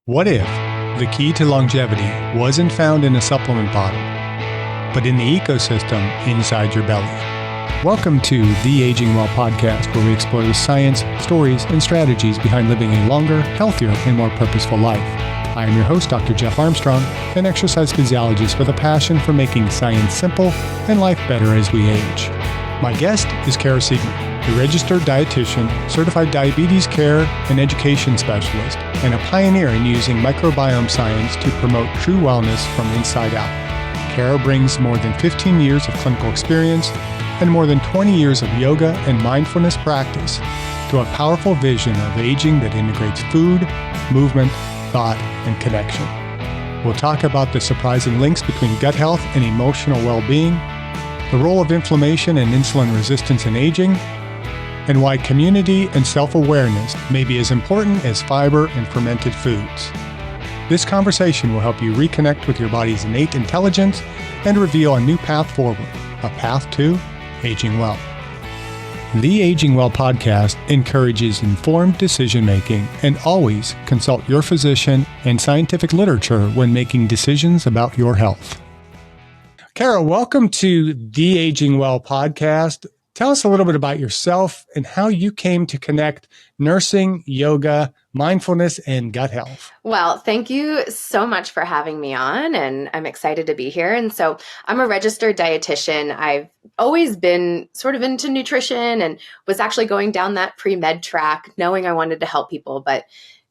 What if the key to longevity wasn't found in a supplement bottle, but in the ecosystem inside your belly? Welcome to the Aging Well podcast, where we explore the science, stories, and strategies behind living a longer, healthier, and more purposeful life. I am your host, Dr. Jeff Armstrong, an exercise physiologist with a passion for making science simple and life better as we age. My guest is Kara Siedman, a registered dietitian, certified diabetes care and education specialist, and a pioneer in using microbiome science to promote true wellness from inside out. Kara brings more than 15 years of clinical experience and more than 20 years of yoga and mindfulness practice to a powerful vision of aging that integrates food, movement, thought, and connection. We'll talk about the surprising links between gut health and emotional well-being, the role of inflammation and insulin resistance in aging, and why community and self-awareness may be as important as fiber and fermented foods. This conversation will help you reconnect with your body's innate intelligence and reveal a new path forward, a path to aging well. The Aging Well podcast encourages informed decision-making and always consult your physician and scientific literature when making decisions about your health. Kara, welcome to the Aging Well podcast. Tell us a little bit about yourself and how you came to connect nursing, yoga, mindfulness, and gut health. Well, thank you so much for having me on, and I'm excited to be here. And so I'm a registered dietitian. I've always been sort of into nutrition and was actually going down that pre-med track, knowing I wanted to help people, but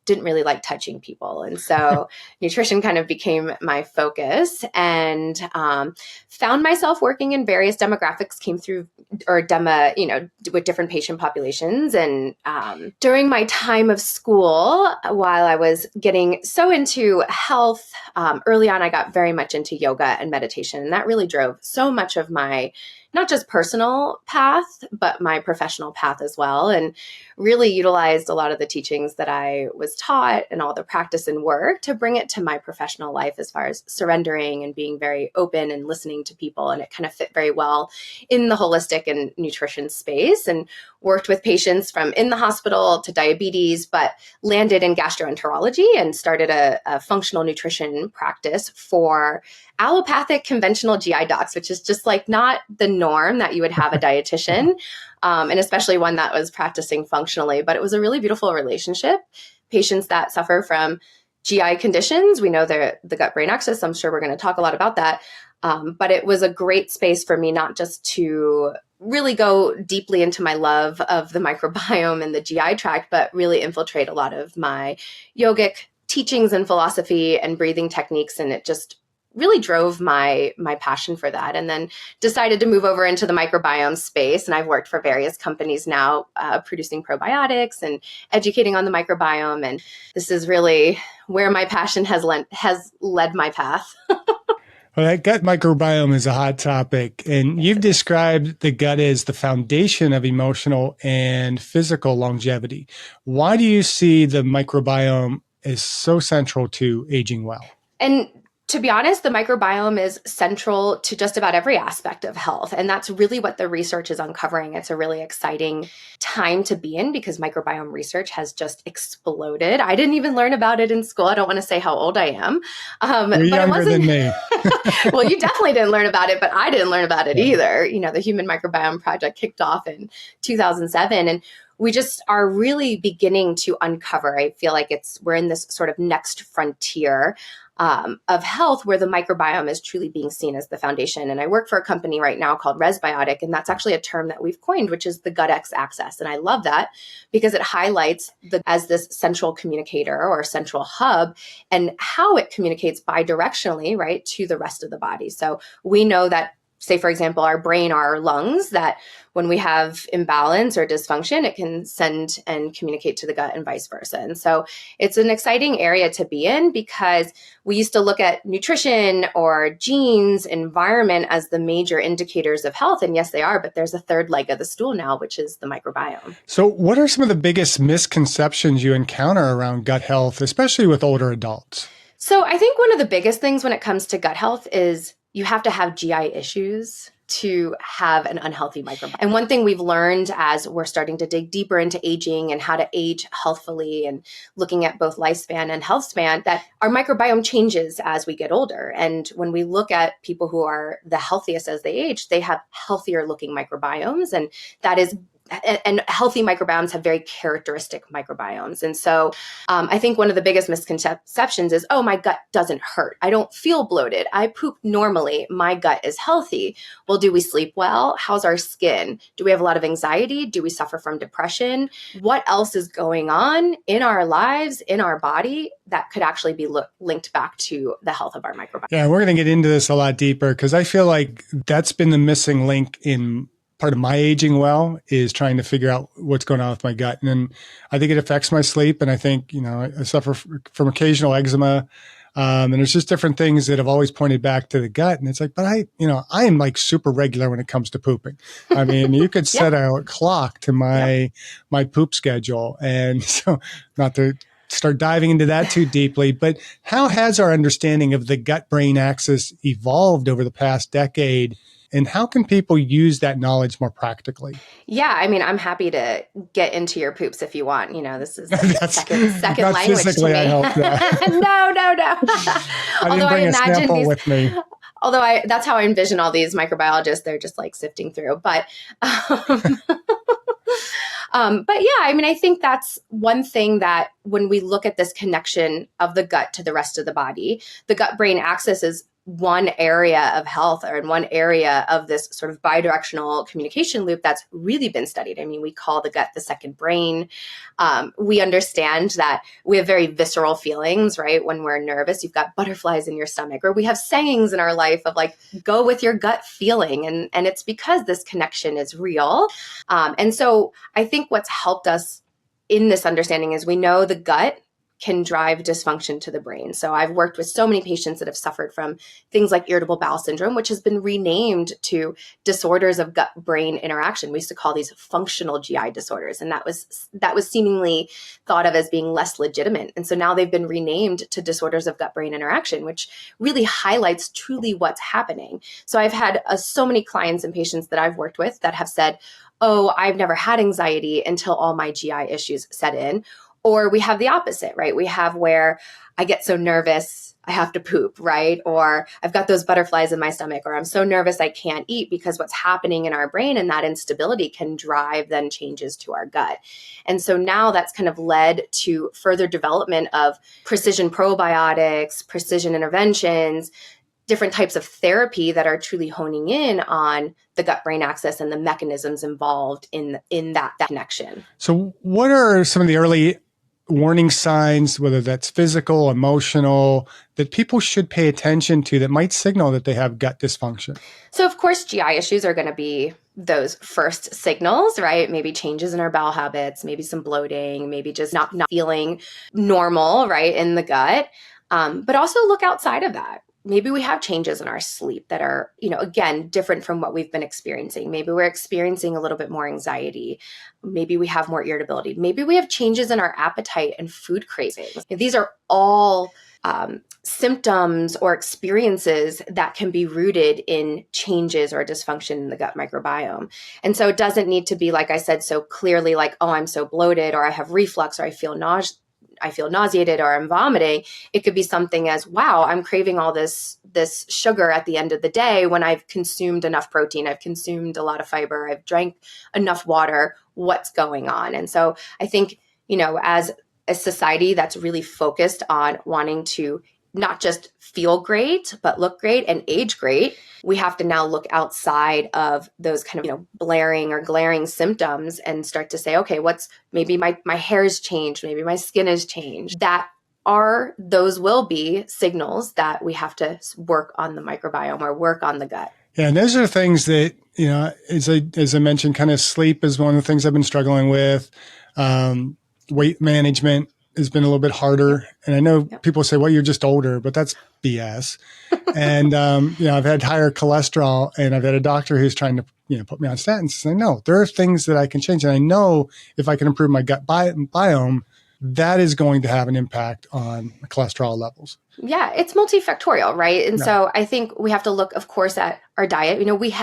didn't really like touching people. And so nutrition kind of became my focus, and found myself working in various demographics, came through with different patient populations. And during my time of school, while I was getting so into health, early on, I got very much into yoga and meditation. And that really drove so much of my not just personal path, but my professional path as well. And really utilized a lot of the teachings that I was taught and all the practice and work to bring it to my professional life as far as surrendering and being very open and listening to people. And it kind of fit very well in the holistic and nutrition space, and worked with patients from in the hospital to diabetes, but landed in gastroenterology and started a functional nutrition practice for allopathic conventional GI docs, which is just like not the norm that you would have a dietitian, and especially one that was practicing functionally. But it was a really beautiful relationship. Patients that suffer from GI conditions, we know the gut-brain axis. I'm sure we're going to talk a lot about that. But it was a great space for me, not just to really go deeply into my love of the microbiome and the GI tract, but really infiltrate a lot of my yogic teachings and philosophy and breathing techniques. And it just really drove my passion for that. And then decided to move over into the microbiome space. And I've worked for various companies now, producing probiotics and educating on the microbiome. And this is really where my passion has led my path. Well, that gut microbiome is a hot topic, and you've described the gut as the foundation of emotional and physical longevity. Why do you see the microbiome as so central to aging well? And to be honest, the microbiome is central to just about every aspect of health. And that's really what the research is uncovering. It's a really exciting time to be in because microbiome research has just exploded. I didn't even learn about it in school. I don't want to say how old I am. You're younger than me. Well, you definitely didn't learn about it, but I didn't learn about it either. You know, the Human Microbiome Project kicked off in 2007. And we just are really beginning to uncover. I feel like we're in this sort of next frontier of health where the microbiome is truly being seen as the foundation. And I work for a company right now called Resbiotic, and that's actually a term that we've coined, which is the gut X axis. And I love that because it highlights as this central communicator or central hub and how it communicates bidirectionally, right, to the rest of the body. So we know that, say, for example, our brain, our lungs, that when we have imbalance or dysfunction, it can send and communicate to the gut and vice versa. And so it's an exciting area to be in because we used to look at nutrition or genes, environment as the major indicators of health. And yes, they are, but there's a third leg of the stool now, which is the microbiome. So what are some of the biggest misconceptions you encounter around gut health, especially with older adults? So I think one of the biggest things when it comes to gut health is you have to have GI issues to have an unhealthy microbiome. And one thing we've learned as we're starting to dig deeper into aging and how to age healthfully and looking at both lifespan and health span, that our microbiome changes as we get older. And when we look at people who are the healthiest as they age, they have healthier looking microbiomes. And that is and healthy microbiomes have very characteristic microbiomes. And so I think one of the biggest misconceptions is, oh, my gut doesn't hurt. I don't feel bloated. I poop normally. My gut is healthy. Well, do we sleep well? How's our skin? Do we have a lot of anxiety? Do we suffer from depression? What else is going on in our lives, in our body, that could actually be linked back to the health of our microbiome? Yeah, we're going to get into this a lot deeper because I feel like that's been the missing link in part of my aging well, is trying to figure out what's going on with my gut. And then I think it affects my sleep. And I think, I suffer from occasional eczema. And there's just different things that have always pointed back to the gut. And it's like, but I am like super regular when it comes to pooping. I mean, you could set a clock to my poop schedule. And so not to start diving into that too deeply, but how has our understanding of the gut-brain axis evolved over the past decade? And how can people use that knowledge more practically? Yeah, I mean, I'm happy to get into your poops if you want. This is second language to me. I hope that. No. I didn't bring a sample with me. Although that's how I envision all these microbiologists. They're just like sifting through. But yeah, I mean, I think that's one thing that when we look at this connection of the gut to the rest of the body, the gut-brain axis is one area of health, or in one area of this sort of bidirectional communication loop that's really been studied. I mean, we call the gut the second brain. We understand that we have very visceral feelings, right? When we're nervous, you've got butterflies in your stomach, or we have sayings in our life of like, go with your gut feeling. And it's because this connection is real. And so I think what's helped us in this understanding is we know the gut can drive dysfunction to the brain. So I've worked with so many patients that have suffered from things like irritable bowel syndrome, which has been renamed to disorders of gut-brain interaction. We used to call these functional GI disorders, and that was seemingly thought of as being less legitimate. And so now they've been renamed to disorders of gut-brain interaction, which really highlights truly what's happening. So I've had so many clients and patients that I've worked with that have said, oh, I've never had anxiety until all my GI issues set in. Or we have the opposite, right? We have where I get so nervous, I have to poop, right? Or I've got those butterflies in my stomach, or I'm so nervous I can't eat, because what's happening in our brain and that instability can drive then changes to our gut. And so now that's kind of led to further development of precision probiotics, precision interventions, different types of therapy that are truly honing in on the gut-brain axis and the mechanisms involved in that connection. So what are some of the early warning signs, whether that's physical, emotional, that people should pay attention to that might signal that they have gut dysfunction? So of course, GI issues are going to be those first signals, right? Maybe changes in our bowel habits, maybe some bloating, maybe just not feeling normal, right, in the gut. But also look outside of that. Maybe we have changes in our sleep that are, again, different from what we've been experiencing. Maybe we're experiencing a little bit more anxiety. Maybe we have more irritability. Maybe we have changes in our appetite and food cravings. These are all symptoms or experiences that can be rooted in changes or dysfunction in the gut microbiome. And so it doesn't need to be, like I said, so clearly like, oh, I'm so bloated, or I have reflux, or I feel nauseated, or I'm vomiting. It could be something as, wow, I'm craving all this sugar at the end of the day when I've consumed enough protein, I've consumed a lot of fiber, I've drank enough water. What's going on? And so I think, as a society that's really focused on wanting to not just feel great, but look great and age great, we have to now look outside of those kind of, blaring or glaring symptoms and start to say, okay, maybe my hair's changed, maybe my skin has changed. Those will be signals that we have to work on the microbiome or work on the gut. Yeah, and those are things that, as I mentioned, kind of sleep is one of the things I've been struggling with. Weight management has been a little bit harder. And I know people say, well, you're just older, but that's BS. And, I've had higher cholesterol, and I've had a doctor who's trying to, put me on statins. Saying, no, there are things that I can change. And I know if I can improve my gut biome, that is going to have an impact on cholesterol levels. Yeah, it's multifactorial, right? And so I think we have to look, of course, at our diet.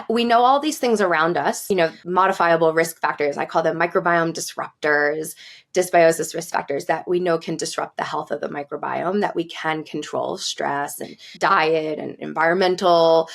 We know all these things around us, modifiable risk factors. I call them microbiome disruptors, dysbiosis risk factors that we know can disrupt the health of the microbiome, that we can control stress and diet and environmental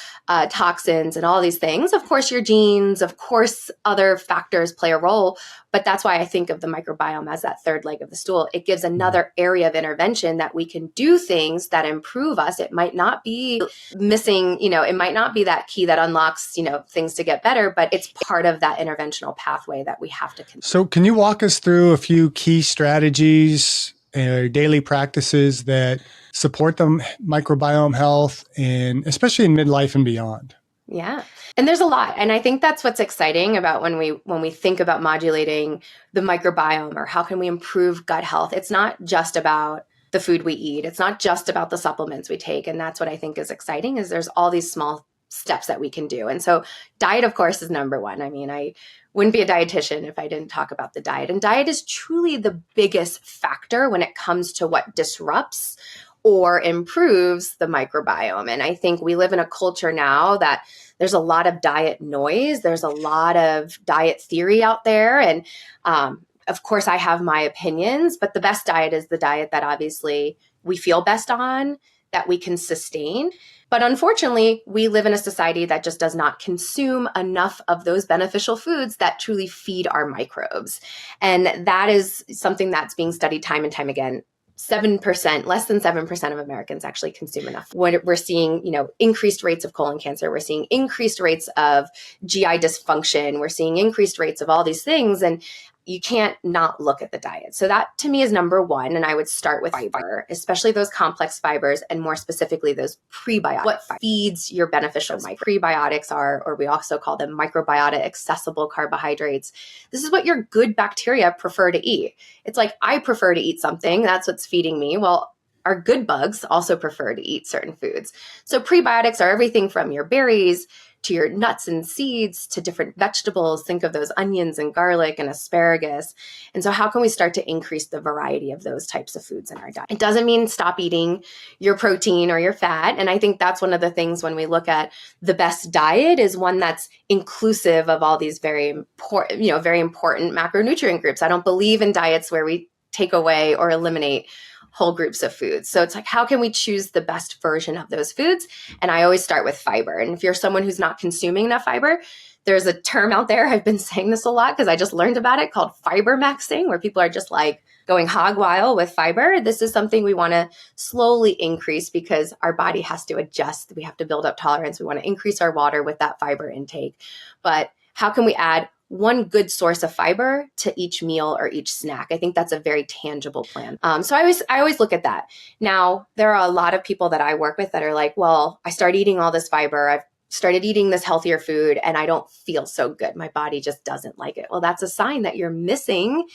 toxins and all these things. Of course, your genes, of course, other factors play a role. But that's why I think of the microbiome as that third leg of the stool. It gives another area of intervention that we can do things that improve us. It might not be missing, it might not be that key that unlocks, things to get better, but it's part of that interventional pathway that we have to consider. So can you walk us through a few key strategies, daily practices that support the microbiome health, and especially in midlife and beyond? Yeah. And there's a lot. And I think that's what's exciting about when we think about modulating the microbiome or how can we improve gut health. It's not just about the food we eat. It's not just about the supplements we take. And that's what I think is exciting, is there's all these small steps that we can do. And so diet, of course, is number one. I mean, I wouldn't be a dietitian if I didn't talk about the diet. And diet is truly the biggest factor when it comes to what disrupts or improves the microbiome. And I think we live in a culture now that there's a lot of diet noise. There's a lot of diet theory out there. And of course, I have my opinions, but the best diet is the diet that obviously we feel best on, that we can sustain. But unfortunately, we live in a society that just does not consume enough of those beneficial foods that truly feed our microbes. And that is something that's being studied time and time again. 7%, less than 7% of Americans actually consume enough. When we're seeing, increased rates of colon cancer, we're seeing increased rates of GI dysfunction, we're seeing increased rates of all these things. And you can't not look at the diet. So that to me is number one. And I would start with fiber, especially those complex fibers, and more specifically, those prebiotics. What feeds your beneficial prebiotics are, or we also call them microbiota accessible carbohydrates. This is what your good bacteria prefer to eat. It's like, I prefer to eat something, that's what's feeding me. Well, our good bugs also prefer to eat certain foods. So prebiotics are everything from your berries to your nuts and seeds, to different vegetables. Think of those onions and garlic and asparagus. And so how can we start to increase the variety of those types of foods in our diet? It doesn't mean stop eating your protein or your fat. And I think that's one of the things when we look at the best diet is one that's inclusive of all these very important macronutrient groups. I don't believe in diets where we take away or eliminate whole groups of foods. So it's like, how can we choose the best version of those foods? And I always start with fiber. And if you're someone who's not consuming enough fiber, there's a term out there, I've been saying this a lot because I just learned about it, called fiber maxing, where people are just like going hog wild with fiber. This is something we want to slowly increase because our body has to adjust. We have to build up tolerance. We want to increase our water with that fiber intake. But how can we add one good source of fiber to each meal or each snack? I think that's a very tangible plan. So I always look at that. Now, there are a lot of people that I work with that are like, well, I started eating all this fiber. I've started eating this healthier food and I don't feel so good. My body just doesn't like it. Well, that's a sign that you're missing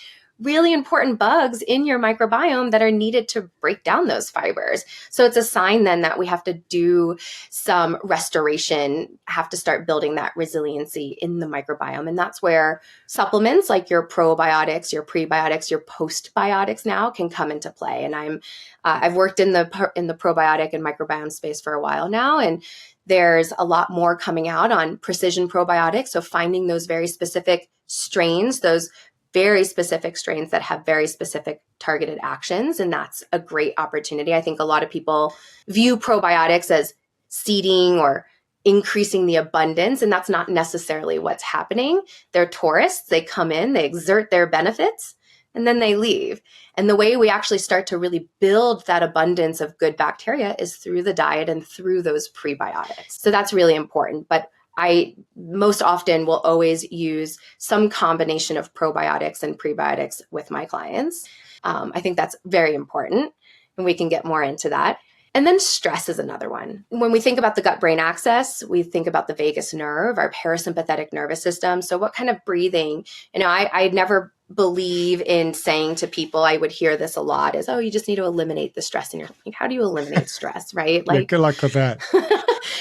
really important bugs in your microbiome that are needed to break down those fibers. So it's a sign then that we have to do some restoration, have to start building that resiliency in the microbiome. And that's where supplements like your probiotics, your prebiotics, your postbiotics now can come into play. And I've worked in the probiotic and microbiome space for a while now, and there's a lot more coming out on precision probiotics. So finding those very specific strains, those very specific strains that have very specific targeted actions. And that's a great opportunity. I think a lot of people view probiotics as seeding or increasing the abundance, and that's not necessarily what's happening. They're tourists. They come in, they exert their benefits, and then they leave. And the way we actually start to really build that abundance of good bacteria is through the diet and through those prebiotics. So that's really important. But I most often will always use some combination of probiotics and prebiotics with my clients. I think that's very important, and we can get more into that. And then stress is another one. When we think about the gut-brain axis, we think about the vagus nerve, our parasympathetic nervous system. So what kind of breathing, I never believe in saying to people, I would hear this a lot, is, oh, you just need to eliminate the stress in your life. How do you eliminate stress, right? Like, good luck with that.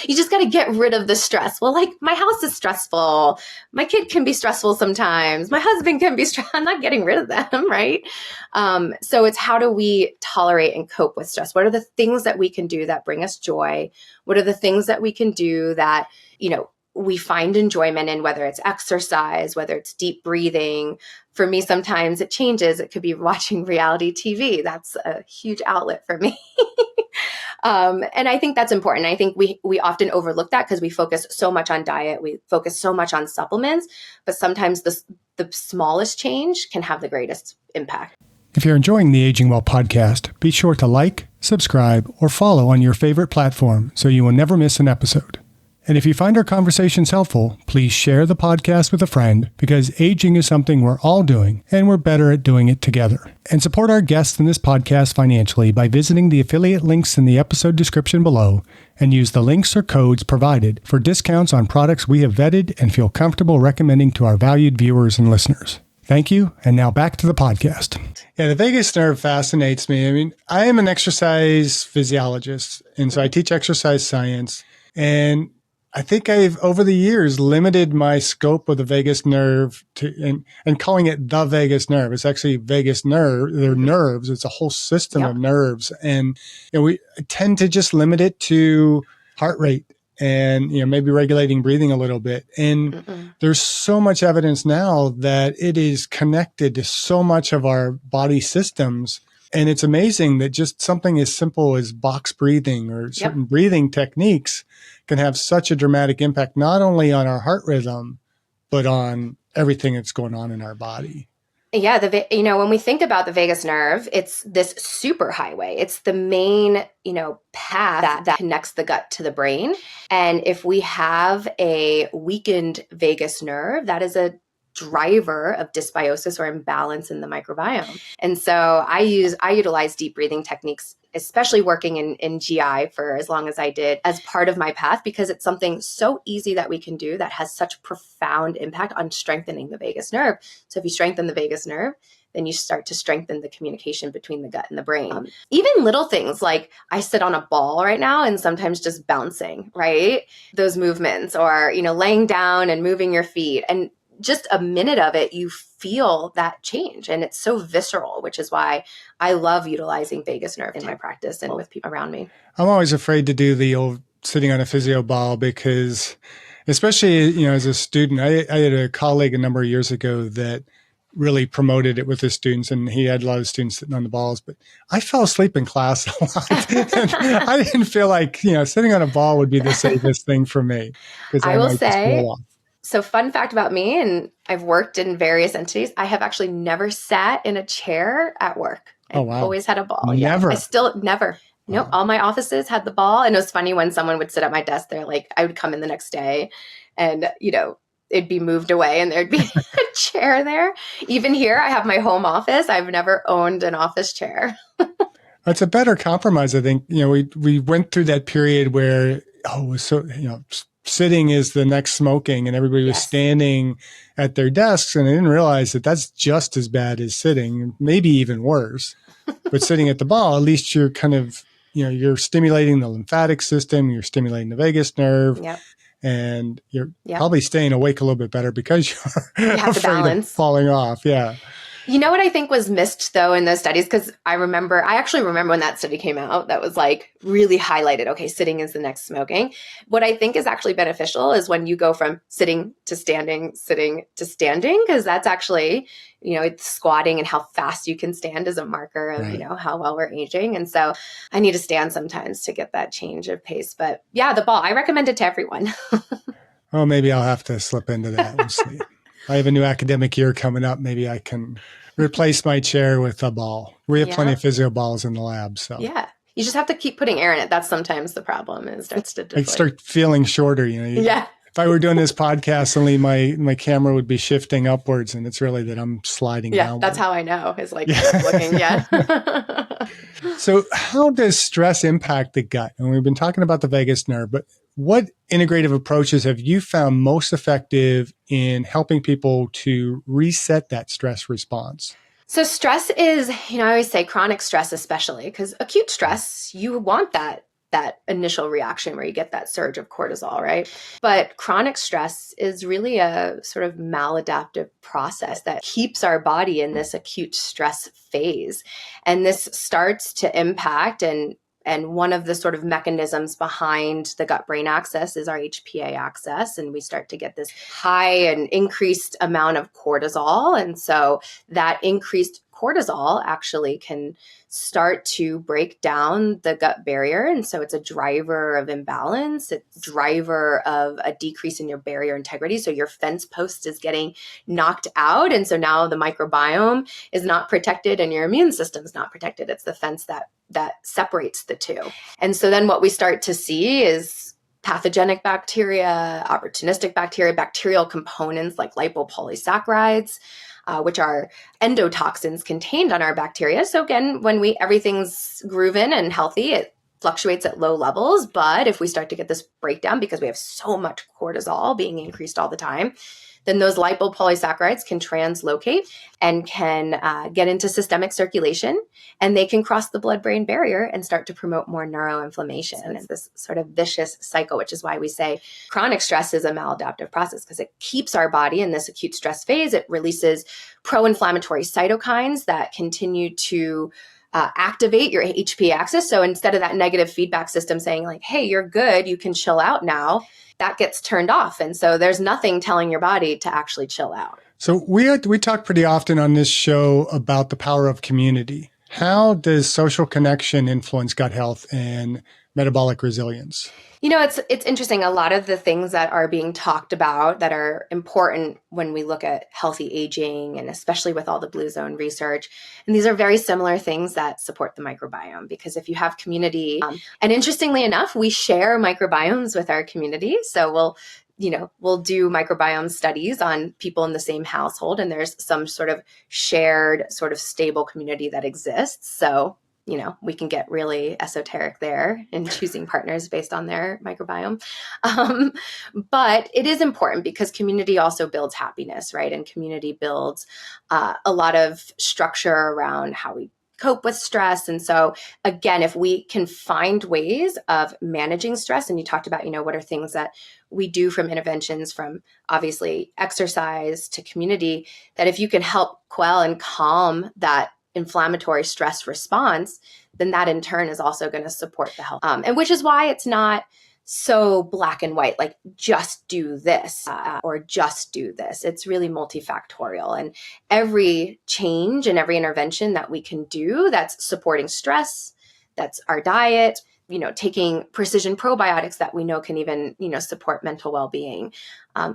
You just got to get rid of the stress. Well, like my house is stressful. My kid can be stressful sometimes. My husband can be stressful. I'm not getting rid of them, right? So it's how do we tolerate and cope with stress? What are the things that we can do that bring us joy? What are the things that we can do that, we find enjoyment in, whether it's exercise, whether it's deep breathing. For me, sometimes it changes. It could be watching reality TV. That's a huge outlet for me. And I think that's important. I think we often overlook that because we focus so much on diet. We focus so much on supplements, but sometimes the smallest change can have the greatest impact. If you're enjoying the Aging Well podcast, be sure to like, subscribe, or follow on your favorite platform so you will never miss an episode. And if you find our conversations helpful, please share the podcast with a friend because aging is something we're all doing and we're better at doing it together. And support our guests in this podcast financially by visiting the affiliate links in the episode description below and use the links or codes provided for discounts on products we have vetted and feel comfortable recommending to our valued viewers and listeners. Thank you. And now back to the podcast. Yeah, the vagus nerve fascinates me. I mean, I am an exercise physiologist, and so I teach exercise science. And I think I've, over the years, limited my scope of the vagus nerve to, and calling it the vagus nerve. It's actually vagus nerve. They're nerves. It's a whole system of nerves. And we tend to just limit it to heart rate and, maybe regulating breathing a little bit. And there's so much evidence now that it is connected to so much of our body systems. And it's amazing that just something as simple as box breathing or certain breathing techniques can have such a dramatic impact, not only on our heart rhythm, but on everything that's going on in our body. Yeah, when we think about the vagus nerve, it's this super highway. It's the main, path that connects the gut to the brain. And if we have a weakened vagus nerve, that is a driver of dysbiosis or imbalance in the microbiome. And so I utilize deep breathing techniques, especially working in GI for as long as I did, as part of my path, because it's something so easy that we can do that has such profound impact on strengthening the vagus nerve. So if you strengthen the vagus nerve, then you start to strengthen the communication between the gut and the brain. Even little things like I sit on a ball right now and sometimes just bouncing, right? Those movements, or, laying down and moving your feet, and just a minute of it, you feel that change. And it's so visceral, which is why I love utilizing vagus nerve in my practice and with people around me. I'm always afraid to do the old sitting on a physio ball because, especially, as a student, I had a colleague a number of years ago that really promoted it with his students, and he had a lot of students sitting on the balls, but I fell asleep in class a lot. And I didn't feel like, sitting on a ball would be the safest thing for me. I will say, so fun fact about me, and I've worked in various entities, I have actually never sat in a chair at work. I've always had a ball. Never. Yeah. I still never. Nope. All my offices had the ball. And it was funny when someone would sit at my desk there, like I would come in the next day and, it'd be moved away and there'd be a chair there. Even here, I have my home office. I've never owned an office chair. It's a better compromise, I think. We went through that period where, it was so, sitting is the next smoking, and everybody was standing at their desks, and I didn't realize that that's just as bad as sitting, maybe even worse. But sitting at the ball, at least you're kind of, you're stimulating the lymphatic system, you're stimulating the vagus nerve, and you're probably staying awake a little bit better because you're afraid of falling off. Yeah. You know what I think was missed though in those studies? Because I actually remember when that study came out that was like really highlighted, okay, sitting is the next smoking. What I think is actually beneficial is when you go from sitting to standing, because that's actually, it's squatting and how fast you can stand is a marker of, how well we're aging. And so I need to stand sometimes to get that change of pace. But yeah, the ball, I recommend it to everyone. Well, maybe I'll have to slip into that. We'll see. I have a new academic year coming up. Maybe I can replace my chair with a ball. We have plenty of physio balls in the lab. So yeah, you just have to keep putting air in it. That's sometimes the problem. It starts to deflate. I start feeling shorter. If I were doing this podcast, suddenly my camera would be shifting upwards, and it's really that I'm sliding down. That's how I know. Is like looking. So how does stress impact the gut? And we've been talking about the vagus nerve, but what integrative approaches have you found most effective in helping people to reset that stress response? So stress is, I always say chronic stress, especially because acute stress, you want that that initial reaction where you get that surge of cortisol, right? But chronic stress is really a sort of maladaptive process that keeps our body in this acute stress phase. And this starts to impact and one of the sort of mechanisms behind the gut-brain axis is our HPA axis. And we start to get this high and increased amount of cortisol. And so that increased cortisol actually can start to break down the gut barrier. And so it's a driver of imbalance. It's a driver of a decrease in your barrier integrity. So your fence post is getting knocked out. And so now the microbiome is not protected and your immune system is not protected. It's the fence that separates the two. And so then what we start to see is pathogenic bacteria, opportunistic bacteria, bacterial components like lipopolysaccharides, which are endotoxins contained on our bacteria. So again, when everything's grooving and healthy, it fluctuates at low levels. But if we start to get this breakdown because we have so much cortisol being increased all the time, then those lipopolysaccharides can translocate and can get into systemic circulation, and they can cross the blood-brain barrier and start to promote more neuroinflammation. And it's this sort of vicious cycle, which is why we say chronic stress is a maladaptive process, because it keeps our body in this acute stress phase. It releases pro-inflammatory cytokines that continue to activate your HPA axis. So instead of that negative feedback system saying like, hey, you're good, you can chill out now, that gets turned off. And so there's nothing telling your body to actually chill out. So we talk pretty often on this show about the power of community. How does social connection influence gut health and metabolic resilience? You know, it's interesting. A lot of the things that are being talked about that are important when we look at healthy aging, and especially with all the Blue Zone research, and these are very similar things that support the microbiome, because if you have community, and interestingly enough, we share microbiomes with our community. So we'll do microbiome studies on people in the same household, and there's some sort of shared, sort of stable community that exists. So we can get really esoteric there in choosing partners based on their microbiome. But it is important because community also builds happiness, right? And community builds a lot of structure around how we cope with stress. And so again, if we can find ways of managing stress, and you talked about, what are things that we do from interventions, from obviously exercise to community, that if you can help quell and calm that inflammatory stress response, then that in turn is also going to support the health. And which is why it's not so black and white, like just do this or just do this. It's really multifactorial. And every change and every intervention that we can do that's supporting stress, that's our diet, taking precision probiotics that we know can even, support mental well-being.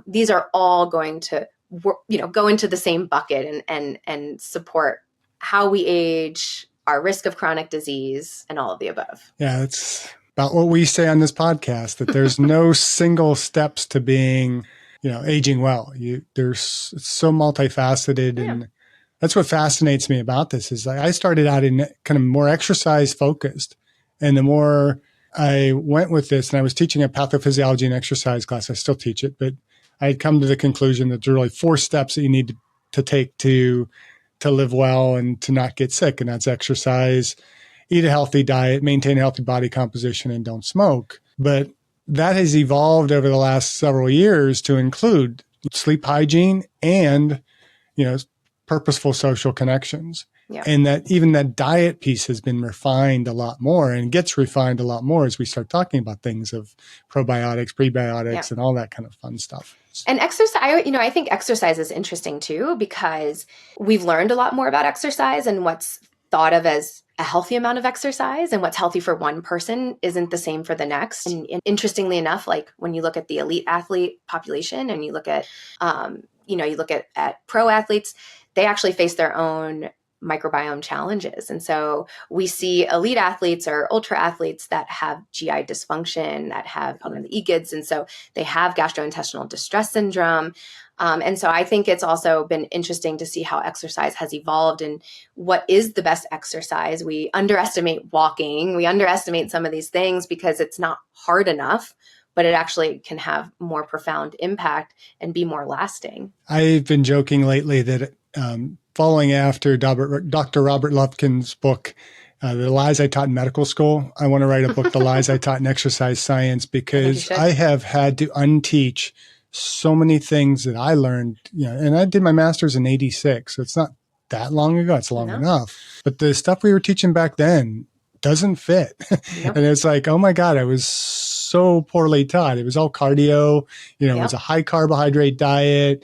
These are all going to, go into the same bucket and support how we age, our risk of chronic disease, and all of the above. Yeah, it's about what we say on this podcast, that there's no single steps to being, aging well. It's so multifaceted. Yeah. And that's what fascinates me about this is I started out in kind of more exercise focused. And the more I went with this, and I was teaching a pathophysiology and exercise class, I still teach it, but I had come to the conclusion that there are really 4 steps that you need to take to live well and to not get sick. And that's exercise, eat a healthy diet, maintain a healthy body composition, and don't smoke. But that has evolved over the last several years to include sleep hygiene and, purposeful social connections. Yeah. And that even that diet piece has been refined a lot more and gets refined a lot more as we start talking about things of probiotics, prebiotics, and all that kind of fun stuff. And exercise, I think exercise is interesting too, because we've learned a lot more about exercise, and what's thought of as a healthy amount of exercise and what's healthy for one person isn't the same for the next. And interestingly enough, like when you look at the elite athlete population and you look at, at pro athletes, they actually face their own microbiome challenges. And so we see elite athletes or ultra athletes that have GI dysfunction, that have the EGIDs. And so they have gastrointestinal distress syndrome. And so I think it's also been interesting to see how exercise has evolved and what is the best exercise. We underestimate walking. We underestimate some of these things because it's not hard enough, but it actually can have more profound impact and be more lasting. I've been joking lately that following after Dr. Robert Lufkin's book, The Lies I Taught in Medical School. I want to write a book, The Lies I Taught in Exercise Science, because I have had to unteach so many things that I learned, and I did my master's in 86. So it's not that long ago. It's long enough. But the stuff we were teaching back then doesn't fit. Nope. And it's like, oh my God, I was so poorly taught. It was all cardio, it was a high carbohydrate diet.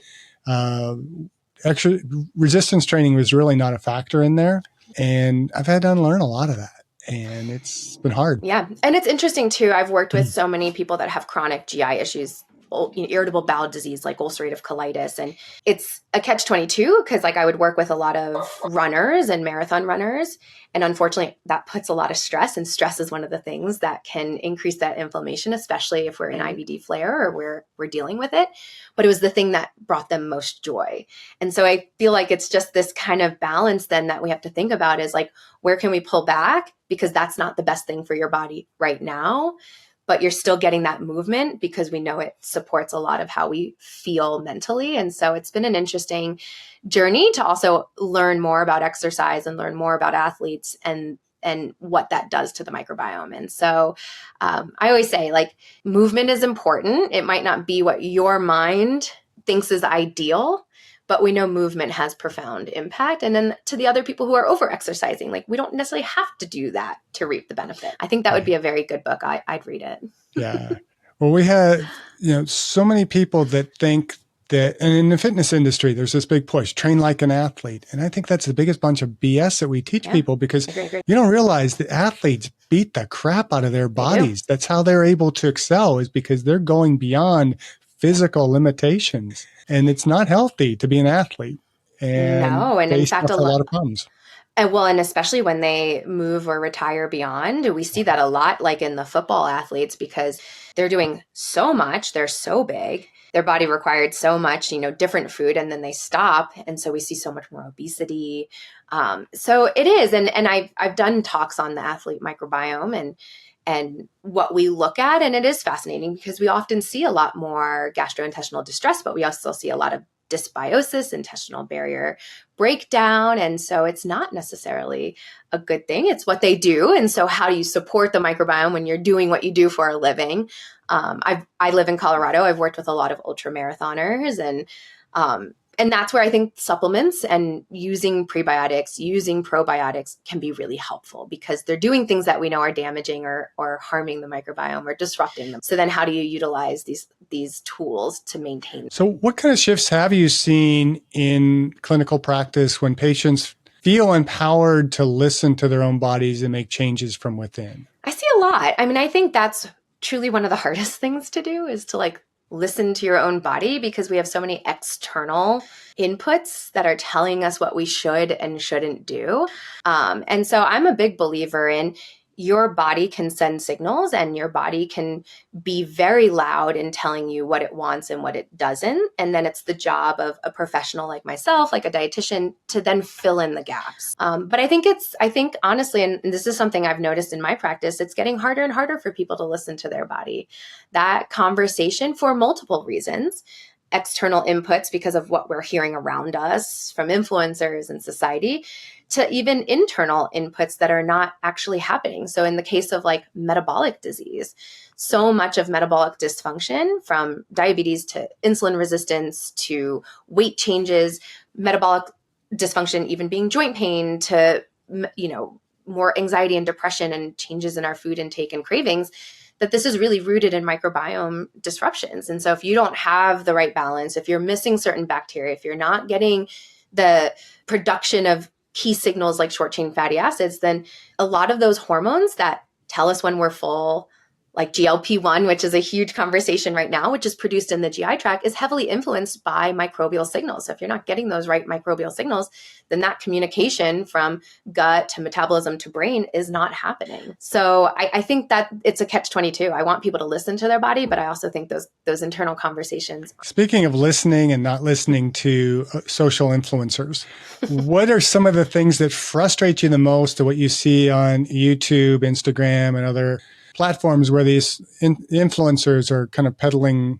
Resistance training was really not a factor in there. And I've had to unlearn a lot of that. And it's been hard. Yeah. And it's interesting too. I've worked with so many people that have chronic GI issues, irritable bowel disease, like ulcerative colitis. And it's a catch-22 because I would work with a lot of runners and marathon runners. And unfortunately, that puts a lot of stress. And stress is one of the things that can increase that inflammation, especially if we're in IBD flare or we're dealing with it. But it was the thing that brought them most joy. And so I feel like it's just this kind of balance then that we have to think about is where can we pull back? Because that's not the best thing for your body right now. But you're still getting that movement because we know it supports a lot of how we feel mentally. And so it's been an interesting journey to also learn more about exercise and learn more about athletes and what that does to the microbiome. And so I always say movement is important. It might not be what your mind thinks is ideal, but we know movement has profound impact. And then to the other people who are over exercising, we don't necessarily have to do that to reap the benefit. I think that would be a very good book. I'd read it. Yeah. Well, we have, so many people that think that, and in the fitness industry, there's this big push, train like an athlete. And I think that's the biggest bunch of BS that we teach people because you don't realize that athletes beat the crap out of their bodies. That's how they're able to excel is because they're going beyond physical limitations. And it's not healthy to be an athlete. And in fact, a lot of problems. And especially when they move or retire beyond, we see that a lot in the football athletes because they're doing so much, they're so big, their body required so much, different food, and then they stop. And so we see so much more obesity. So it is. And I've done talks on the athlete microbiome and what we look at. And it is fascinating because we often see a lot more gastrointestinal distress, but we also see a lot of dysbiosis, intestinal barrier breakdown. And so it's not necessarily a good thing. It's what they do. And so how do you support the microbiome when you're doing what you do for a living? I live in Colorado. I've worked with a lot of ultra marathoners and that's where I think supplements and using prebiotics, using probiotics can be really helpful because they're doing things that we know are damaging or harming the microbiome or disrupting them. So then how do you utilize these tools to maintain? So what kind of shifts have you seen in clinical practice when patients feel empowered to listen to their own bodies and make changes from within? I see a lot. I mean, I think that's truly one of the hardest things to do is to listen to your own body because we have so many external inputs that are telling us what we should and shouldn't do. And so I'm a big believer in your body can send signals and your body can be very loud in telling you what it wants and what it doesn't. And then it's the job of a professional like myself, like a dietitian, to then fill in the gaps. But I think honestly, and this is something I've noticed in my practice, it's getting harder and harder for people to listen to their body. That conversation for multiple reasons. External inputs because of what we're hearing around us from influencers and society to even internal inputs that are not actually happening. So in the case of metabolic disease, so much of metabolic dysfunction from diabetes to insulin resistance to weight changes, metabolic dysfunction, even being joint pain to, more anxiety and depression and changes in our food intake and cravings, that this is really rooted in microbiome disruptions. And so if you don't have the right balance, if you're missing certain bacteria, if you're not getting the production of key signals like short chain fatty acids, then a lot of those hormones that tell us when we're full, like GLP-1, which is a huge conversation right now, which is produced in the GI tract, is heavily influenced by microbial signals. So if you're not getting those right microbial signals, then that communication from gut to metabolism to brain is not happening. So I think that it's a catch-22. I want people to listen to their body, but I also think those internal conversations. Speaking of listening and not listening to social influencers, what are some of the things that frustrate you the most of what you see on YouTube, Instagram, and other platforms where these influencers are kind of peddling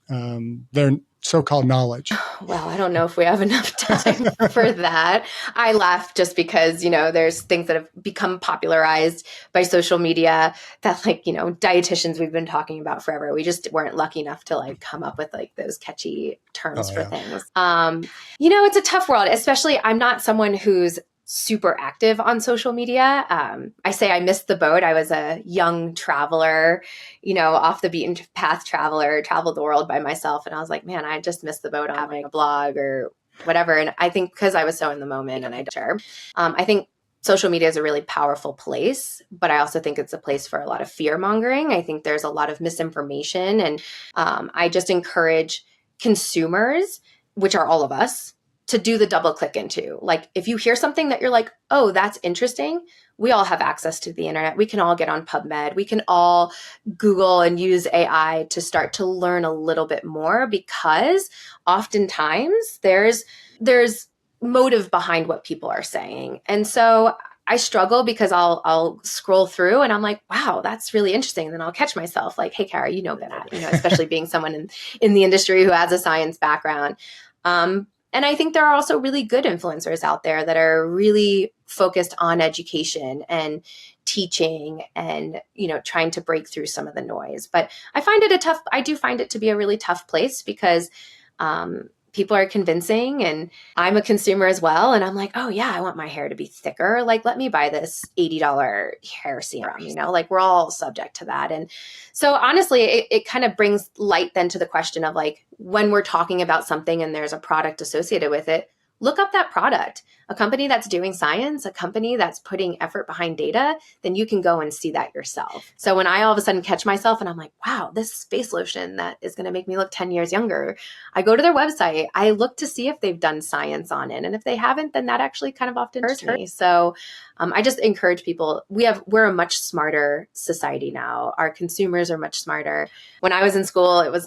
their so-called knowledge? Well, I don't know if we have enough time for that. I laugh just because, there's things that have become popularized by social media that dietitians we've been talking about forever. We just weren't lucky enough to come up with those catchy terms for things. It's a tough world, especially I'm not someone who's super active on social media. I say I missed the boat. I was a young traveler, off the beaten path traveler, traveled the world by myself. And I was like, man, I just missed the boat on having a blog or whatever. And I think because I was so in the moment and I think social media is a really powerful place, but I also think it's a place for a lot of fear mongering. I think there's a lot of misinformation. And I just encourage consumers, which are all of us, to do the double click into. If you hear something that you're like, oh, that's interesting, we all have access to the internet. We can all get on PubMed. We can all Google and use AI to start to learn a little bit more, because oftentimes there's motive behind what people are saying. And so I struggle because I'll scroll through and I'm like, wow, that's really interesting. And then I'll catch myself like, hey, Kara, you know that, especially being someone in the industry who has a science background. And I think there are also really good influencers out there that are really focused on education and teaching and, trying to break through some of the noise. But I do find it to be a really tough place because people are convincing and I'm a consumer as well. And I'm like, oh yeah, I want my hair to be thicker. Let me buy this $80 hair serum, we're all subject to that. And so honestly, it kind of brings light then to the question of when we're talking about something and there's a product associated with it, look up that product. A company that's doing science, a company that's putting effort behind data, then you can go and see that yourself. So when I all of a sudden catch myself and I'm like, wow, this face lotion that is going to make me look 10 years younger, I go to their website, I look to see if they've done science on it. And if they haven't, then that actually kind of often hurts me. So I just encourage people, we're a much smarter society now. Our consumers are much smarter. When I was in school, it was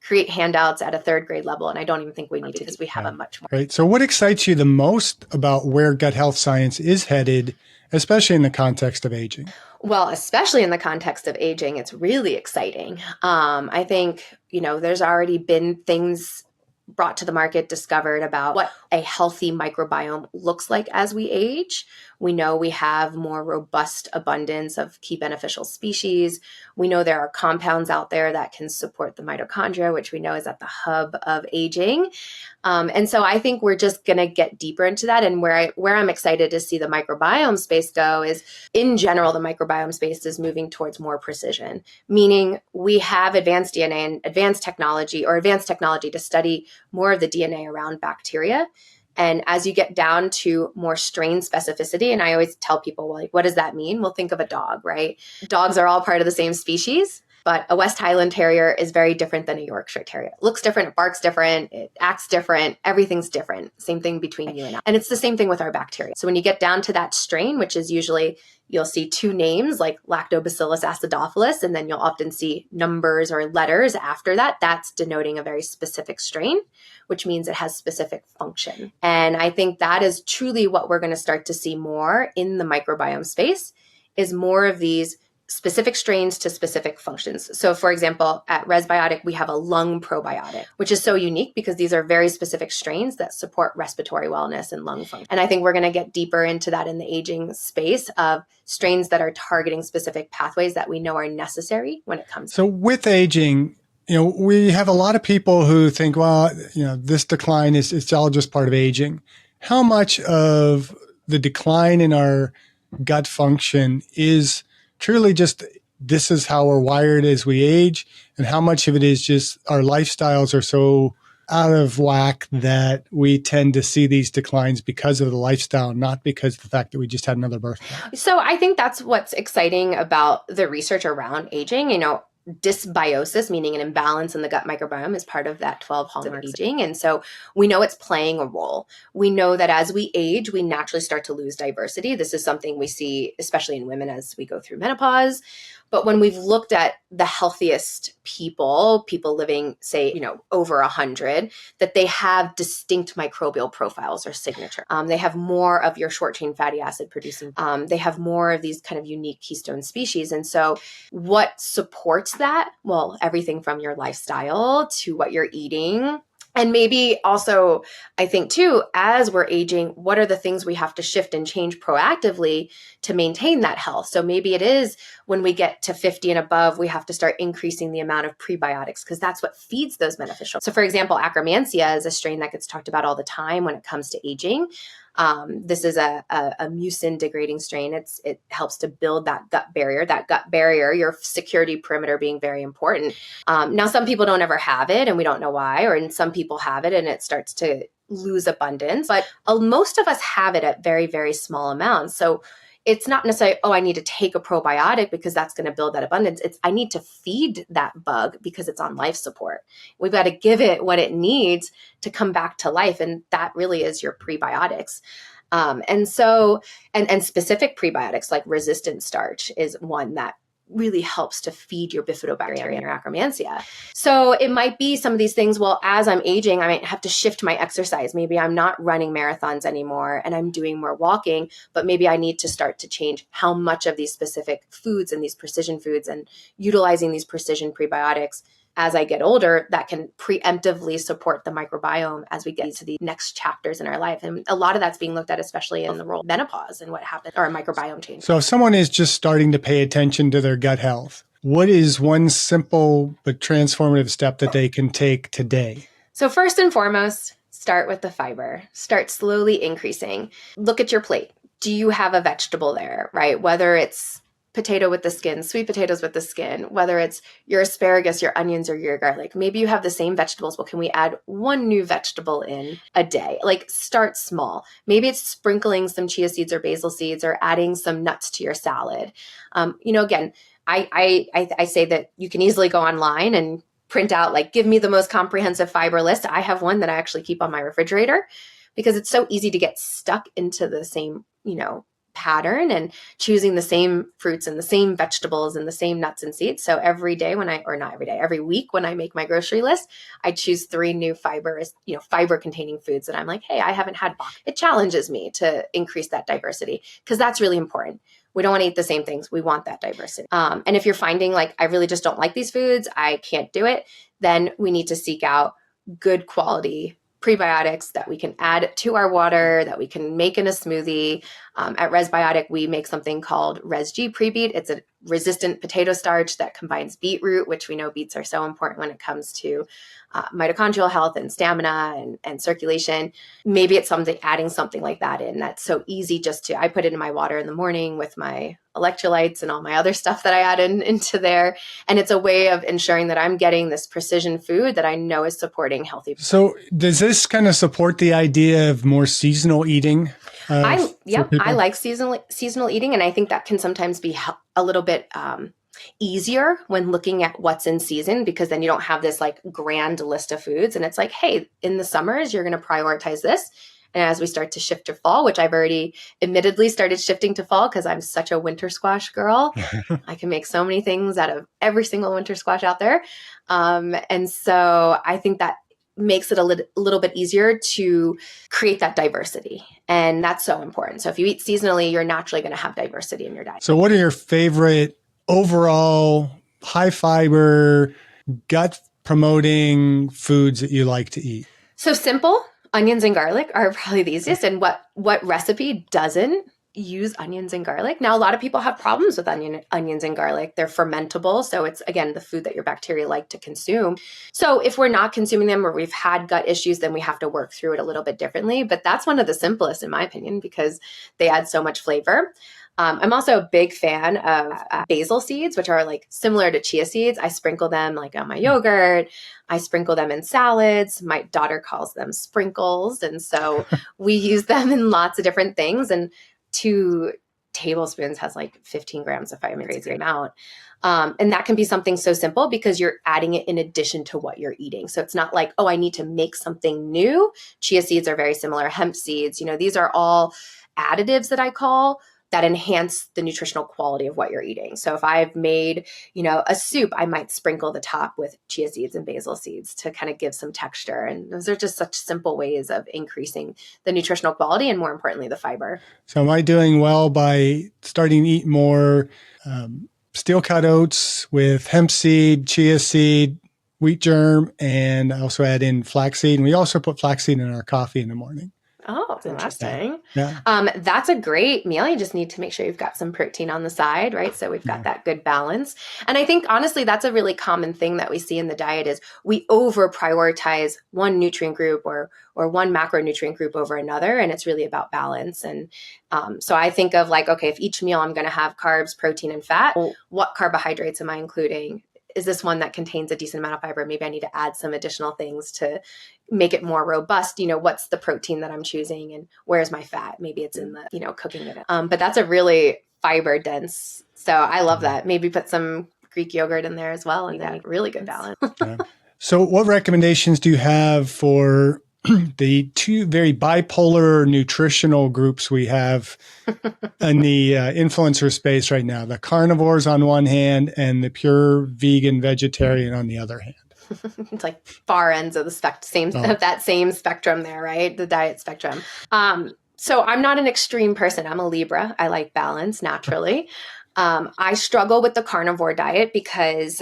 create handouts at a third grade level. And I don't even think we need to because we have a much more. Right. So what excites you the most about where gut health science is headed, especially in the context of aging? Well, especially in the context of aging, it's really exciting. I think, there's already been things brought to the market, discovered about what a healthy microbiome looks like as we age. We know we have more robust abundance of key beneficial species. We know there are compounds out there that can support the mitochondria, which we know is at the hub of aging. And so I think we're just going to get deeper into that. And where I'm excited to see the microbiome space go is, in general, the microbiome space is moving towards more precision, meaning we have advanced DNA and advanced technology to study more of the DNA around bacteria. And as you get down to more strain specificity, and I always tell people, what does that mean? Well, think of a dog, right? Dogs are all part of the same species, but a West Highland Terrier is very different than a Yorkshire Terrier. It looks different, it barks different, it acts different, everything's different. Same thing between you and I. And it's the same thing with our bacteria. So when you get down to that strain, which is usually, you'll see two names like Lactobacillus acidophilus, and then you'll often see numbers or letters after that. That's denoting a very specific strain, which means it has specific function. And I think that is truly what we're going to start to see more in the microbiome space, is more of these specific strains to specific functions. So for example, at Resbiotic, we have a lung probiotic, which is so unique because these are very specific strains that support respiratory wellness and lung function. And I think we're going to get deeper into that in the aging space of strains that are targeting specific pathways that we know are necessary when it comes. So with aging, we have a lot of people who think, well, this decline it's all just part of aging. How much of the decline in our gut function is truly just, this is how we're wired as we age, and how much of it is just our lifestyles are so out of whack that we tend to see these declines because of the lifestyle, not because of the fact that we just had another birthday? So I think that's what's exciting about the research around aging. Dysbiosis, meaning an imbalance in the gut microbiome, is part of that 12 hallmarks of aging. And so we know it's playing a role. We know that as we age, we naturally start to lose diversity. This is something we see, especially in women as we go through menopause. But when we've looked at the healthiest people living, say, over 100, that they have distinct microbial profiles or signature. They have more of your short chain fatty acid producing. They have more of these kind of unique keystone species. And so what supports that? Well, everything from your lifestyle to what you're eating, And maybe also, I think too, as we're aging, what are the things we have to shift and change proactively to maintain that health? So maybe it is when we get to 50 and above, we have to start increasing the amount of prebiotics because that's what feeds those beneficial. So for example, Akkermansia is a strain that gets talked about all the time when it comes to aging. This is a mucin degrading strain. It helps to build that gut barrier, your security perimeter being very important. Now, some people don't ever have it and we don't know why, or some people have it and it starts to lose abundance, but most of us have it at very, very small amounts. So it's not necessarily, oh, I need to take a probiotic because that's going to build that abundance. It's, I need to feed that bug because it's on life support. We've got to give it what it needs to come back to life. And that really is your prebiotics. And specific prebiotics like resistant starch is one that really helps to feed your bifidobacteria and your Akkermansia. So it might be some of these things, well, as I'm aging, I might have to shift my exercise. Maybe I'm not running marathons anymore and I'm doing more walking, but maybe I need to start to change how much of these specific foods and these precision foods and utilizing these precision prebiotics as I get older that can preemptively support the microbiome as we get to the next chapters in our life. And a lot of that's being looked at, especially in the role of menopause and what happens, or a microbiome change. So if someone is just starting to pay attention to their gut health, what is one simple but transformative step that they can take today? So first and foremost, start with the fiber. Start slowly increasing. Look at your plate. Do you have a vegetable there, right? Whether it's potato with the skin, sweet potatoes with the skin, whether it's your asparagus, your onions, or your garlic. Maybe you have the same vegetables. Well, can we add one new vegetable in a day? Like start small. Maybe it's sprinkling some chia seeds or basil seeds or adding some nuts to your salad. Again, I say that you can easily go online and print out, like, give me the most comprehensive fiber list. I have one that I actually keep on my refrigerator because it's so easy to get stuck into the same, pattern and choosing the same fruits and the same vegetables and the same nuts and seeds. So every day every week when I make my grocery list, I choose 3 new fiber containing foods that I'm like, hey, I haven't had. It challenges me to increase that diversity because that's really important. We don't want to eat the same things. We want that diversity. And if you're finding like, I really just don't like these foods, I can't do it, then we need to seek out good quality prebiotics that we can add to our water, that we can make in a smoothie. At Resbiotic, we make something called Resg Prebeet. It's a resistant potato starch that combines beetroot, which we know beets are so important when it comes to mitochondrial health and stamina and circulation. Maybe it's adding something like that in. That's so easy I put it in my water in the morning with my electrolytes and all my other stuff that I add into there. And it's a way of ensuring that I'm getting this precision food that I know is supporting healthy. So does this kind of support the idea of more seasonal eating? I like seasonal eating. And I think that can sometimes be a little bit easier when looking at what's in season, because then you don't have this like grand list of foods. And it's like, hey, in the summers, you're going to prioritize this. And as we start to shift to fall, which I've already admittedly started shifting to fall because I'm such a winter squash girl. I can make so many things out of every single winter squash out there. And so I think that makes it a little bit easier to create that diversity. And that's so important. So if you eat seasonally, you're naturally going to have diversity in your diet. So what are your favorite overall high fiber, gut promoting foods that you like to eat? So simple. Onions and garlic are probably the easiest. And what recipe doesn't use onions and garlic? Now, a lot of people have problems with onions and garlic. They're fermentable. So it's, again, the food that your bacteria like to consume. So if we're not consuming them or we've had gut issues, then we have to work through it a little bit differently. But that's one of the simplest, in my opinion, because they add so much flavor. I'm also a big fan of basil seeds, which are like similar to chia seeds. I sprinkle them like on my yogurt. I sprinkle them in salads. My daughter calls them sprinkles. And so we use them in lots of different things. And 2 tablespoons has like 15 grams of fiber, crazy amount. And that can be something so simple because you're adding it in addition to what you're eating. So it's not like, oh, I need to make something new. Chia seeds are very similar. Hemp seeds, these are all additives that I call that enhance the nutritional quality of what you're eating. So if I've made, a soup, I might sprinkle the top with chia seeds and basil seeds to kind of give some texture. And those are just such simple ways of increasing the nutritional quality and, more importantly, the fiber. So am I doing well by starting to eat more steel cut oats with hemp seed, chia seed, wheat germ, and I also add in flaxseed. And we also put flaxseed in our coffee in the morning. Oh, interesting. Yeah. That's a great meal. You just need to make sure you've got some protein on the side, right? So we've got that good balance. And I think honestly, that's a really common thing that we see in the diet is we over prioritize one nutrient group or one macronutrient group over another. And it's really about balance. And so I think of like, okay, if each meal I'm going to have carbs, protein, and fat, what carbohydrates am I including? Is this one that contains a decent amount of fiber? Maybe I need to add some additional things to make it more robust. What's the protein that I'm choosing and where's my fat? Maybe it's in the, cooking it. But that's a really fiber dense. So I love that. Maybe put some Greek yogurt in there as well. And then really good balance. Yeah. So what recommendations do you have for the two very bipolar nutritional groups we have in the influencer space right now? The carnivores on one hand and the pure vegan vegetarian on the other hand. It's like far ends of the that same spectrum there, right? The diet spectrum. So I'm not an extreme person. I'm a Libra. I like balance naturally. I struggle with the carnivore diet because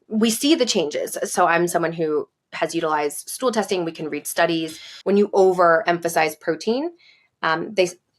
we see the changes. So I'm someone who has utilized stool testing. We can read studies. When you overemphasize protein,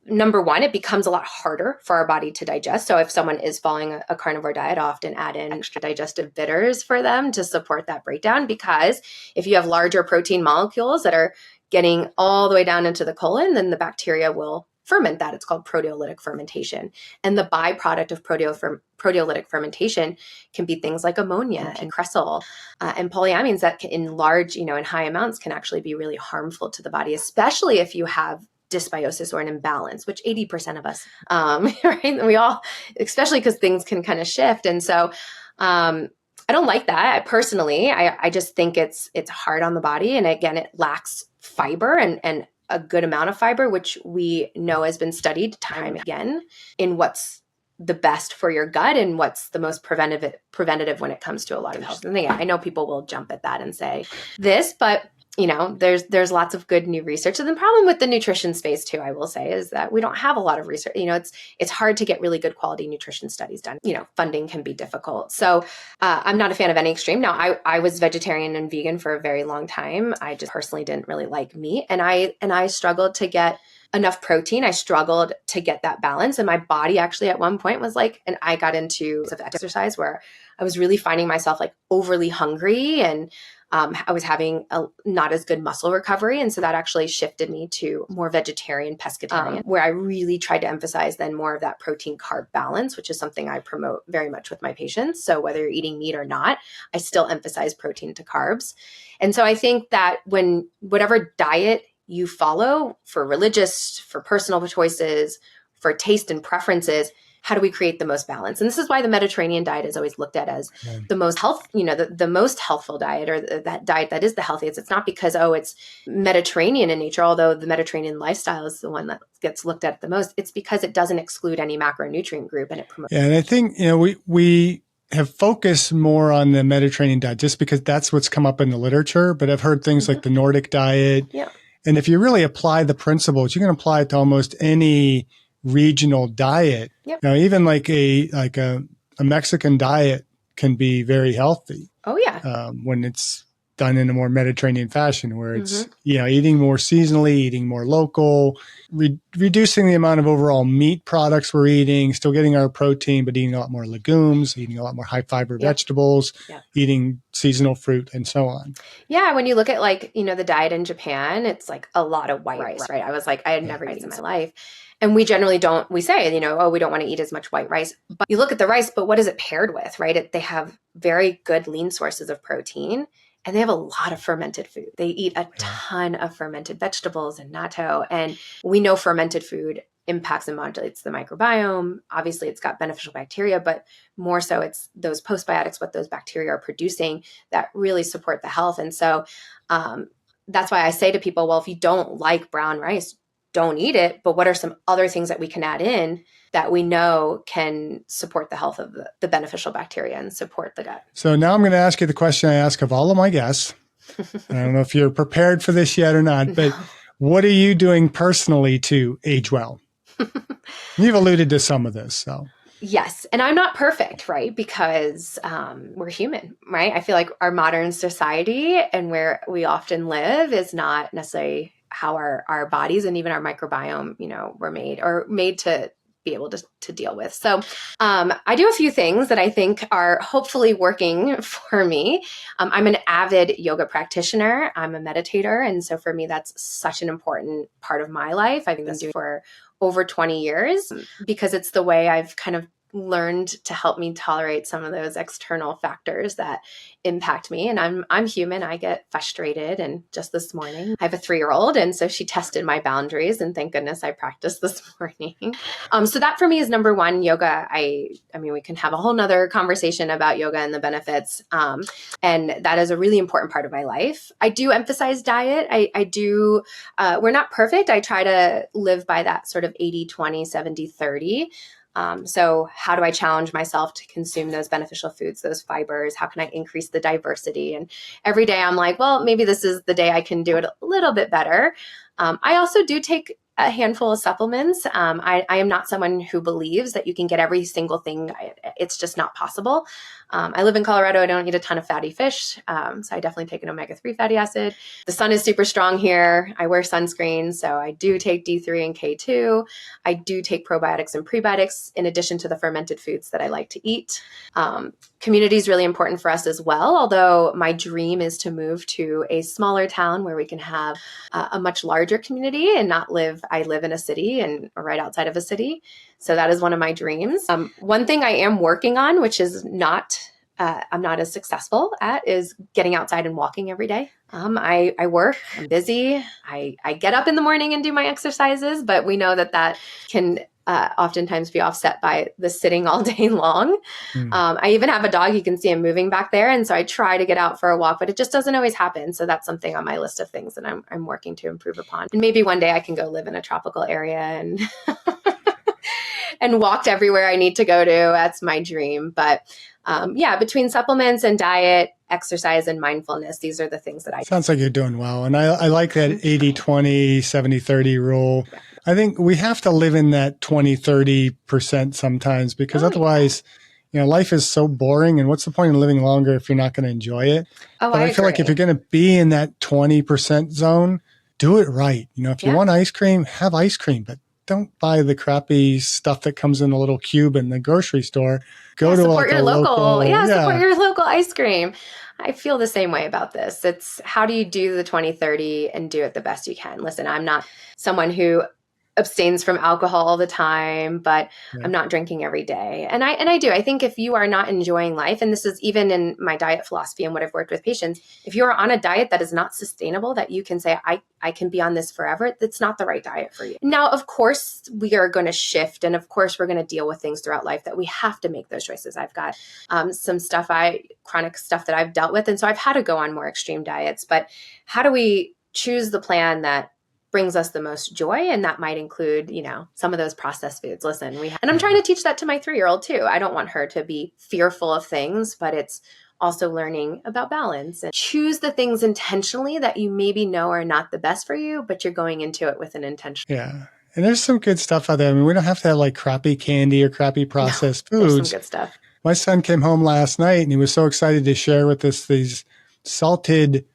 number one, it becomes a lot harder for our body to digest. So if someone is following a carnivore diet, often add in extra digestive bitters for them to support that breakdown. Because if you have larger protein molecules that are getting all the way down into the colon, then the bacteria will ferment that. It's called proteolytic fermentation. And the byproduct of proteolytic fermentation can be things like ammonia and cresol and polyamines that in large, in high amounts can actually be really harmful to the body, especially if you have dysbiosis or an imbalance, which 80% of us, right? And we all, especially because things can kind of shift. And so I don't like that. Personally, I just think it's hard on the body. And again, it lacks fiber and a good amount of fiber, which we know has been studied time and again in what's the best for your gut and what's the most preventative when it comes to a lot of health. And I know people will jump at that and say this, but there's lots of good new research. And the problem with the nutrition space too, I will say, is that we don't have a lot of research. It's hard to get really good quality nutrition studies done. Funding can be difficult. So I'm not a fan of any extreme. Now, I was vegetarian and vegan for a very long time. I just personally didn't really like meat. And I struggled to get enough protein. I struggled to get that balance. And my body actually at one point was like, and I got into exercise where I was really finding myself like overly hungry and I was having a not as good muscle recovery. And so that actually shifted me to more vegetarian, pescatarian, where I really tried to emphasize then more of that protein carb balance, which is something I promote very much with my patients. So whether you're eating meat or not, I still emphasize protein to carbs. And so I think that when whatever diet you follow for religious, for personal choices, for taste and preferences, how do we create the most balance? And this is why the Mediterranean diet is always looked at as the most the most healthful diet, or that diet that is the healthiest. It's not because, it's Mediterranean in nature, although the Mediterranean lifestyle is the one that gets looked at the most. It's because it doesn't exclude any macronutrient group and it promotes. Yeah, and I think, we have focused more on the Mediterranean diet just because that's what's come up in the literature. But I've heard things like the Nordic diet. Yeah. And if you really apply the principles, you can apply it to almost any regional diet. Yep. Now, even like a Mexican diet can be very healthy. Oh yeah. When it's done in a more Mediterranean fashion, where it's eating more seasonally, eating more local, reducing the amount of overall meat products we're eating, still getting our protein, but eating a lot more legumes, eating a lot more high fiber vegetables, eating seasonal fruit, and so on. Yeah, when you look at the diet in Japan, it's like a lot of white rice, right? I was like, I had never eaten in my life. And we generally don't, we say, we don't want to eat as much white rice. But you look at the rice, but what is it paired with, right? They have very good lean sources of protein, and they have a lot of fermented food. They eat a ton of fermented vegetables and natto. And we know fermented food impacts and modulates the microbiome. Obviously, it's got beneficial bacteria, but more so it's those postbiotics, what those bacteria are producing, that really support the health. And so that's why I say to people, well, if you don't like brown rice, don't eat it. But what are some other things that we can add in that we know can support the health of the beneficial bacteria and support the gut? So now I'm going to ask you the question I ask of all of my guests. I don't know if you're prepared for this yet or not, but what are you doing personally to age well? You've alluded to some of this. So Yes. And I'm not perfect, right? Because we're human, right? I feel like our modern society and where we often live is not necessarily how our bodies and even our microbiome, were made to be able to deal with. So I do a few things that I think are hopefully working for me. I'm an avid yoga practitioner. I'm a meditator. And so for me, that's such an important part of my life. I've been doing for over 20 years because it's the way I've kind of learned to help me tolerate some of those external factors that impact me. And I'm human. I get frustrated. And just this morning, I have a 3-year-old. And so she tested my boundaries. And thank goodness I practiced this morning. So that for me is number one, yoga. I mean, we can have a whole nother conversation about yoga and the benefits. And that is a really important part of my life. I do emphasize diet. I do, we're not perfect. I try to live by that sort of 80-20, 70-30. So how do I challenge myself to consume those beneficial foods, those fibers? How can I increase the diversity? And every day I'm like, well, maybe this is the day I can do it a little bit better. I also do take a handful of supplements. I am not someone who believes that you can get every single thing. It's just not possible. I live in Colorado. I don't eat a ton of fatty fish. So I definitely take an omega-3 fatty acid. The sun is super strong here. I wear sunscreen. So I do take D3 and K2. I do take probiotics and prebiotics in addition to the fermented foods that I like to eat. Community is really important for us as well. Although my dream is to move to a smaller town where we can have a much larger community and not I live in a city and right outside of a city. So that is one of my dreams. One thing I am working on, which is I'm not as successful at, is getting outside and walking every day. I work, I'm busy. I get up in the morning and do my exercises, but we know that can oftentimes be offset by the sitting all day long. I even have a dog. You can see him moving back there. And so I try to get out for a walk, but it just doesn't always happen. So that's something on my list of things that I'm working to improve upon. And maybe one day I can go live in a tropical area and and walk everywhere I need to go to. That's my dream. But between supplements and diet, exercise, and mindfulness, these are the things that I do. Sounds like you're doing well. And I like that 80-20, 70-30 rule. Yeah. I think we have to live in that 20-30% sometimes because otherwise, life is so boring. And what's the point of living longer if you're not going to enjoy it? But I feel like if you're going to be in that 20% zone, do it right. If you want ice cream, have ice cream, but don't buy the crappy stuff that comes in a little cube in the grocery store. Go to support your local. Support your local ice cream. I feel the same way about this. It's how do you do the 20-30 and do it the best you can? Listen, I'm not someone who abstains from alcohol all the time, but I'm not drinking every day. And I do. I think if you are not enjoying life, and this is even in my diet philosophy and what I've worked with patients, if you are on a diet that is not sustainable, that you can say, I can be on this forever, that's not the right diet for you. Now, of course, we are going to shift. And of course, we're going to deal with things throughout life that we have to make those choices. I've got some chronic stuff that I've dealt with. And so I've had to go on more extreme diets. But how do we choose the plan that brings us the most joy? And that might include, some of those processed foods. Listen, and I'm trying to teach that to my 3-year-old too. I don't want her to be fearful of things, but it's also learning about balance and choose the things intentionally that you maybe know are not the best for you, but you're going into it with an intention. Yeah. And there's some good stuff out there. I mean, we don't have to have like crappy candy or crappy processed foods. There's some good stuff. My son came home last night and he was so excited to share with us these salted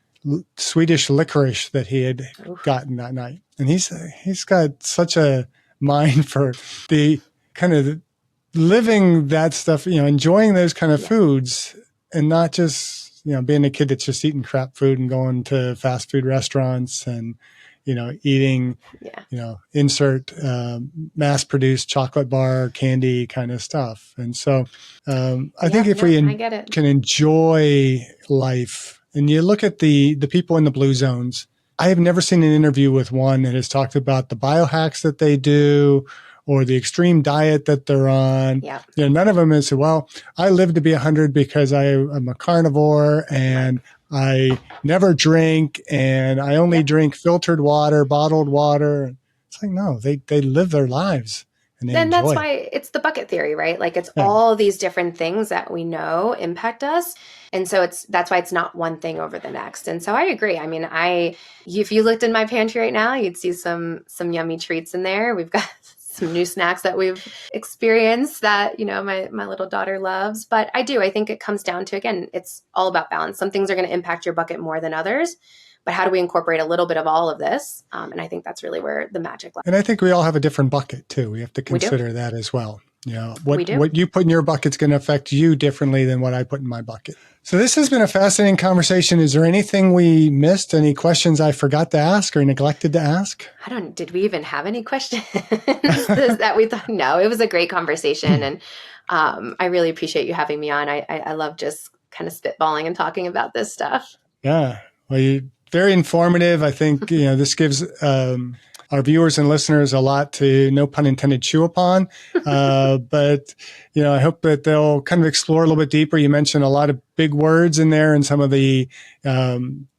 Swedish licorice that he had gotten that night. And he's got such a mind for the kind of living that stuff, enjoying those kind of foods and not just, being a kid that's just eating crap food and going to fast food restaurants and, eating, insert mass produced chocolate bar, candy kind of stuff. And so I think if we can enjoy life, and you look at the people in the blue zones, I have never seen an interview with one that has talked about the biohacks that they do or the extreme diet that they're on. Yeah. None of them is, well, I live to be 100 because I'm a carnivore and I never drink and I only drink filtered water, bottled water. It's like, no, they live their lives. Then that's why it's the bucket theory, right? Like it's all these different things that we know impact us. And so that's why it's not one thing over the next. And so I agree. I mean, if you looked in my pantry right now, you'd see some yummy treats in there. We've got some new snacks that we've experienced that, my little daughter loves. But I think it comes down to, again, it's all about balance. Some things are going to impact your bucket more than others. But how do we incorporate a little bit of all of this? And I think that's really where the magic lies. And I think we all have a different bucket too. We have to consider that as well. What you put in your bucket is going to affect you differently than what I put in my bucket. So this has been a fascinating conversation. Is there anything we missed? Any questions I forgot to ask or neglected to ask? Did we even have any questions that we thought? No, it was a great conversation. And I really appreciate you having me on. I love just kind of spitballing and talking about this stuff. Yeah. Well, you're very informative. I think, this gives our viewers and listeners a lot to, no pun intended, chew upon. But, I hope that they'll kind of explore a little bit deeper. You mentioned a lot of big words in there and some of the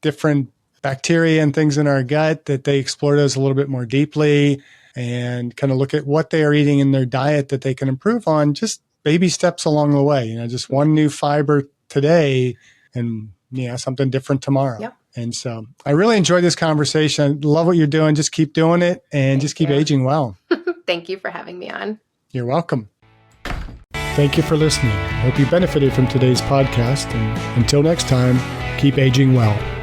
different bacteria and things in our gut, that they explore those a little bit more deeply and kind of look at what they are eating in their diet that they can improve on, just baby steps along the way. Just one new fiber today and, something different tomorrow. Yep. And so I really enjoyed this conversation. Love what you're doing. Just keep doing it and just keep aging well. Thank you for having me on. You're welcome. Thank you for listening. I hope you benefited from today's podcast. And until next time, keep aging well.